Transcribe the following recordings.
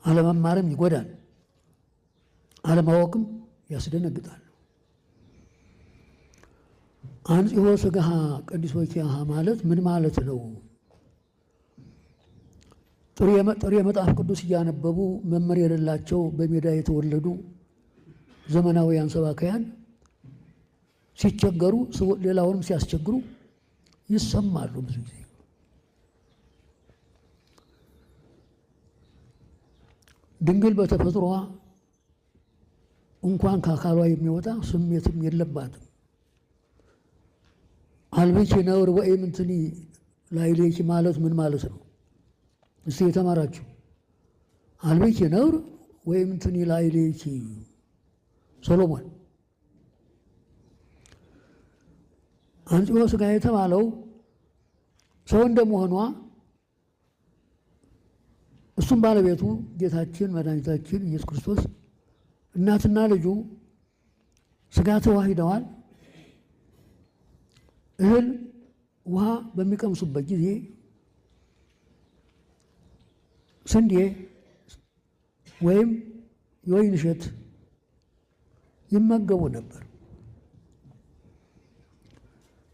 አለመማርም ይጎዳል፣ አለማወቅም ያስደነግጣል። አንጽሖ ሥጋሃ ቀዲሶ ኪያሃ ማለት ምን ማለት ነው? ጥሬ መጽሐፍ ቅዱስ እያነበቡ መመር የሌላቸው በሜዳ የተወለዱ ዘመናዊያን ሰባካያን ሲቸገሩ ሌላውንም ሲያስቸግሩ ይሰማሉ። ብዙ ጊዜ ድንግል በተፈጥሯ እንኳን ከአካሏ የሚወጣ ስሜትም የለባትም። አልብኪ ነውር ወኢምንትኒ ላዕሌኪ ማለት ምን ማለት ነው? እስቲ የተማራችሁ አልብኪ ነውር ወኢምንትኒ ላዕሌኪ ሰሎሞን። አንጽሖ ሥጋ የተባለው ሰው እንደመሆኗ እሱም ባለቤቱ ጌታችን መድኃኒታችን ኢየሱስ ክርስቶስ እናትና ልጁ ሥጋ ተዋሂደዋል። እህል ውሃ በሚቀምሱበት ጊዜ ስንዴ ወይም የወይን እሸት ይመገቡ ነበር።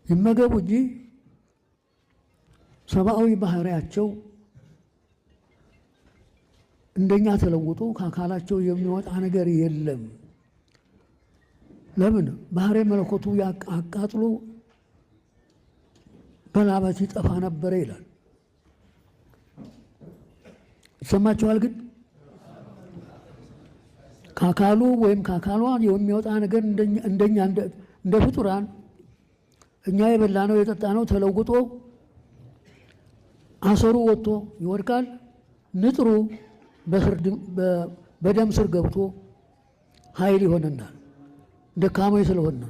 ይመገቡ እንጂ ሰብአዊ ባህሪያቸው እንደኛ ተለውጦ ከአካላቸው የሚወጣ ነገር የለም። ለምን? ባህሪ መለኮቱ አቃጥሎ በላበት ይጠፋ ነበረ ይላል። ይሰማችኋል? ግን ከአካሉ ወይም ከአካሏ የሚወጣ ነገር እንደኛ እንደ ፍጡራን እኛ የበላነው የጠጣነው ተለውጦ አሰሩ ወጥቶ ይወድቃል። ንጥሩ በደም ስር ገብቶ ኃይል ይሆነናል፣ ደካሞች ስለሆነ።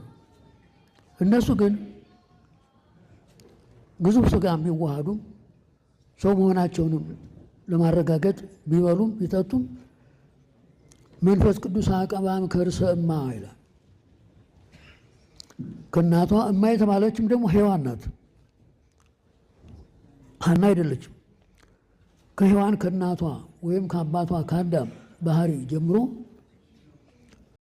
እነሱ ግን ግዙፍ ሥጋ የሚዋሃዱም ሰው መሆናቸውንም ለማረጋገጥ ቢበሉም ቢጠጡም መንፈስ ቅዱስ አቀባም ከርሰ እማ ይላል። ከእናቷ እማ የተባለችም ደግሞ ሔዋን ናት፣ ሐና አይደለችም። ከሔዋን ከእናቷ ወይም ከአባቷ ከአዳም ባህሪ ጀምሮ